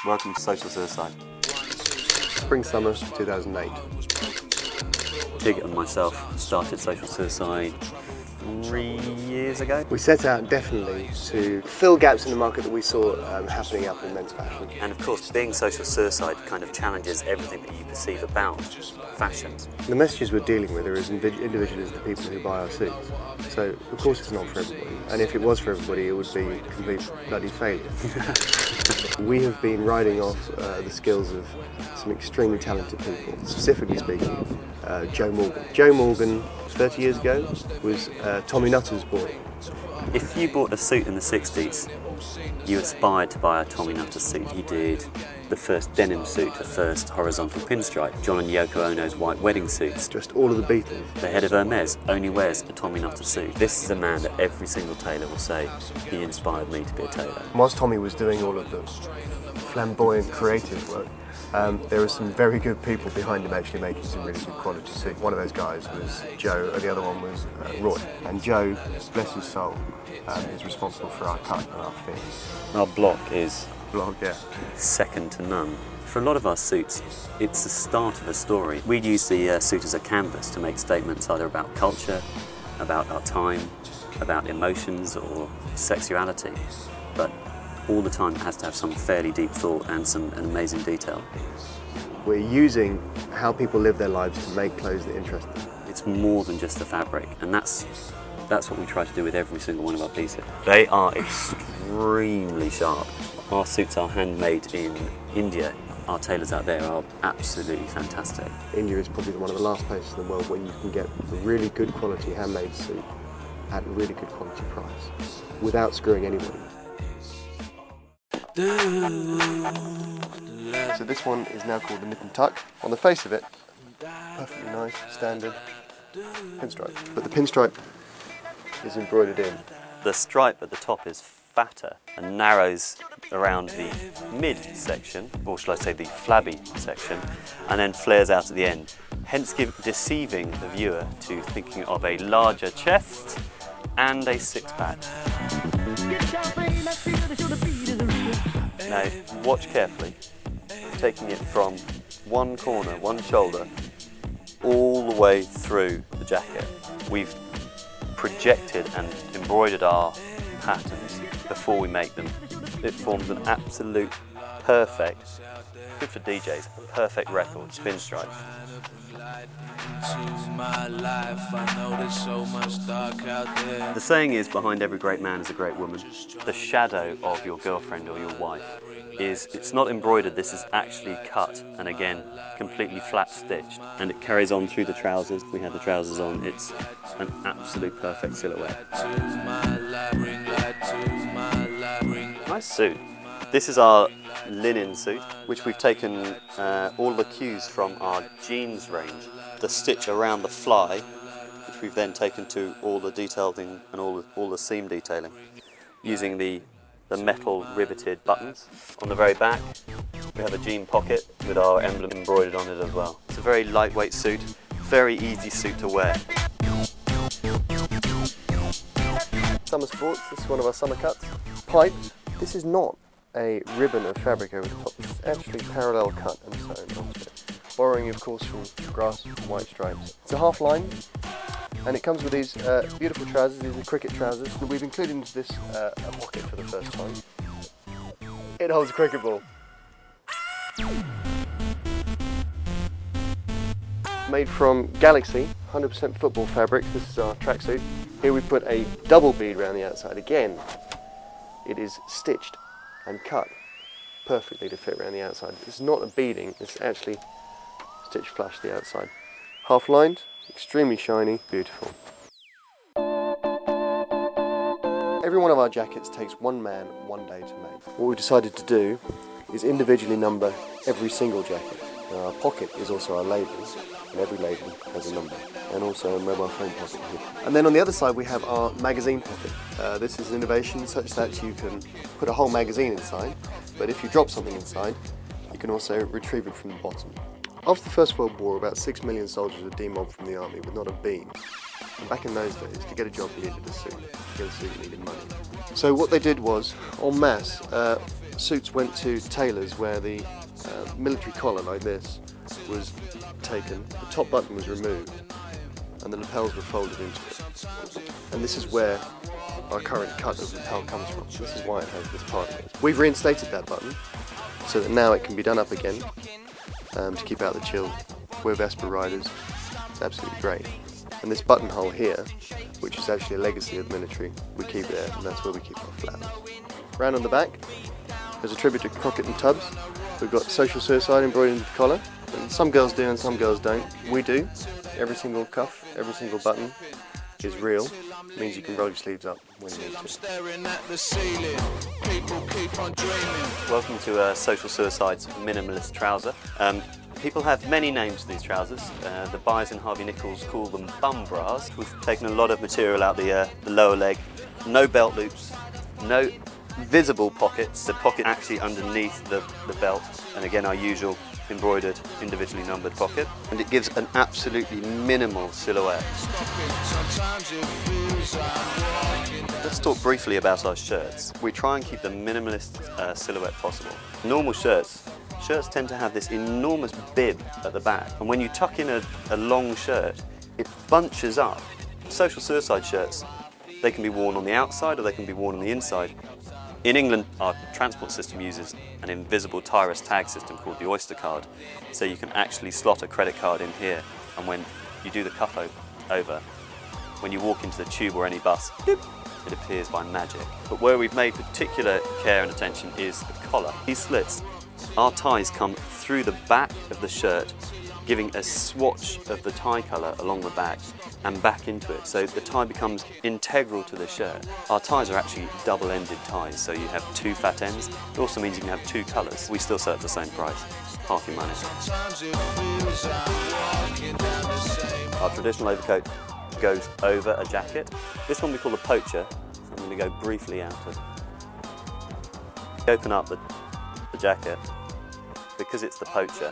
Welcome to Social Suicide. Spring-summer 2008. Tig and myself started Social Suicide 3 years ago. We set out definitely to fill gaps in the market that we saw happening up in men's fashion. And of course, being Social Suicide kind of challenges everything that you perceive about fashion. The messages we're dealing with are as individual as the people who buy our suits. So, of course it's not for everybody. And if it was for everybody, it would be a complete bloody failure. We have been riding off the skills of some extremely talented people, specifically speaking, Joe Morgan. Joe Morgan, 30 years ago, was Tommy Nutter's boy. If you bought a suit in the 60s, you aspired to buy a Tommy Nutter suit. He did the first denim suit, the first horizontal pinstripe, John and Yoko Ono's white wedding suits. Just all of the Beatles. The head of Hermes only wears a Tommy Nutter suit. This is a man that every single tailor will say, he inspired me to be a tailor. Whilst Tommy was doing all of the flamboyant creative work, there were some very good people behind him actually making some really good quality suits. One of those guys was Joe, and the other one was Roy. And Joe, bless his soul, is responsible for our cut and our fit. Our block is second to none. For a lot of our suits, it's the start of a story. We use the suit as a canvas to make statements either about culture, about our time, about emotions or sexuality. But all the time it has to have some fairly deep thought and an amazing detail. We're using how people live their lives to make clothes that interest them. It's more than just the fabric, and that's what we try to do with every single one of our pieces. They are extremely sharp. Our suits are handmade in India. Our tailors out there are absolutely fantastic. India is probably one of the last places in the world where you can get a really good quality handmade suit at a really good quality price without screwing anybody. So this one is now called the Nip and Tuck. On the face of it, perfectly nice, standard pinstripe. But the pinstripe is embroidered in. The stripe at the top is fatter and narrows around the mid-section, or shall I say the flabby section, and then flares out at the end, hence deceiving the viewer to thinking of a larger chest and a six-pack. Now, watch carefully, taking it from one corner, one shoulder, all the way through the jacket. We've projected and embroidered our patterns before we make them. It forms an absolute perfect, good for DJs, perfect record, spin stripe. The saying is, behind every great man is a great woman. The shadow of your girlfriend or your wife it's not embroidered, this is actually cut and again completely flat stitched, and it carries on through the trousers. We have the trousers on, it's an absolute perfect silhouette. Nice suit. This is our linen suit, which we've taken all the cues from our jeans range. The stitch around the fly, which we've then taken to all the detailing and all the seam detailing, using the metal riveted buttons. On the very back, we have a jean pocket with our emblem embroidered on it as well. It's a very lightweight suit, very easy suit to wear. Summer sports, this is one of our summer cuts. Piped. This is not a ribbon of fabric over the top, it's actually parallel cut and sewn onto it. Borrowing of course from grass and white stripes. It's a half line, and it comes with these beautiful trousers. These are cricket trousers. We've included into this a pocket for the first time. It holds a cricket ball. Made from Galaxy, 100% football fabric. This is our tracksuit. Here we put a double bead around the outside. Again, it is stitched and cut perfectly to fit around the outside. It's not a beading, it's actually stitched flush to the outside. Half lined, extremely shiny, beautiful. Every one of our jackets takes one man, 1 day to make. What we decided to do is individually number every single jacket. Now our pocket is also our labels, and every label has a number, and also a mobile phone pocket here. And then on the other side we have our magazine pocket. This is an innovation such that you can put a whole magazine inside, but if you drop something inside, you can also retrieve it from the bottom. After the First World War, about 6 million soldiers were demobbed from the army with not a beam. And back in those days, to get a job you needed a suit. To get a suit you needed money. So what they did was, en masse, suits went to tailors where the military collar like this was taken, the top button was removed and the lapels were folded into it. And this is where our current cut of lapel comes from. This is why it has this part of it. We've reinstated that button so that now it can be done up again to keep out the chill. We're Vespa riders. It's absolutely great. And this buttonhole here, which is actually a legacy of the military, we keep there, and that's where we keep our flowers. Round on the back, there's a tribute to Crockett and Tubbs. We've got social suicide embroidered into the collar. And some girls do and some girls don't. We do. Every single cuff, every single button is real. It means you can roll your sleeves up when you need to. Welcome to Social Suicide's minimalist trouser. People have many names for these trousers. The buyers in Harvey Nichols call them bum bras. We've taken a lot of material out the lower leg. No belt loops, no visible pockets. The pocket actually underneath the belt. And again, our usual embroidered, individually numbered pocket. And it gives an absolutely minimal silhouette. Let's talk briefly about our shirts. We try and keep the minimalist silhouette possible. Normal shirts tend to have this enormous bib at the back, and when you tuck in a long shirt, it bunches up. Social suicide shirts, they can be worn on the outside or they can be worn on the inside. In England, our transport system uses an invisible Tyrus tag system called the Oyster card, so you can actually slot a credit card in here, and when you do the cuff over, when you walk into the tube or any bus, it appears by magic. But where we've made particular care and attention is the collar. These slits, our ties come through the back of the shirt, giving a swatch of the tie colour along the back and back into it, so the tie becomes integral to the shirt. Our ties are actually double-ended ties, so you have two fat ends. It also means you can have two colours. We still sell at the same price, half your money. Our traditional overcoat goes over a jacket. This one we call a poacher, so I'm going to go briefly out of. Open up the jacket. Because it's the poacher,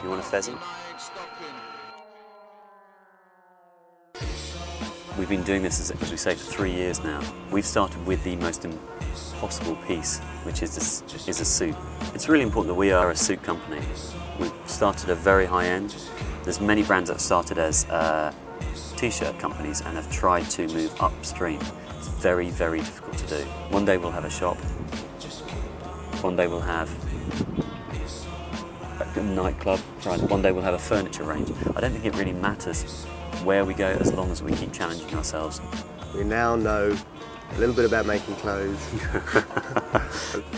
you want a pheasant? We've been doing this, as we say, for 3 years now. We've started with the most impossible piece, which is a suit. It's really important that we are a suit company. We've started at a very high end. There's many brands that have started as t-shirt companies and have tried to move upstream. It's very, very difficult to do. One day we'll have a shop. One day we'll have a nightclub. One day we'll have a furniture range. I don't think it really matters where we go as long as we keep challenging ourselves. We now know a little bit about making clothes.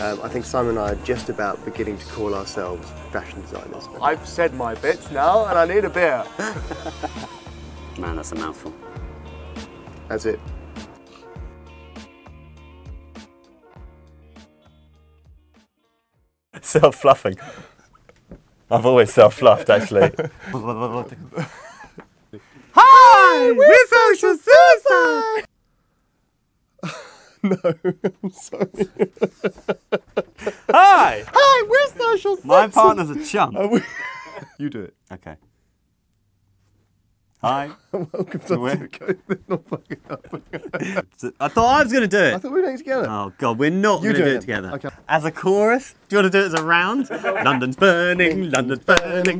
I think Simon and I are just about beginning to call ourselves fashion designers. I've said my bits now and I need a beer. Man, that's a mouthful. That's it. Self-fluffing. I've always self-fluffed, actually. Hi! We're Social Suicide! No, I'm sorry. Hi! Hi, we're Social Suicide! My partner's a chump. You do it. Okay. Hi. Welcome to I thought I was going to do it. I thought we were doing it together. Oh, God, we're not going to do it together. Okay. As a chorus? Do you want to do it as a round? London's burning, London's burning.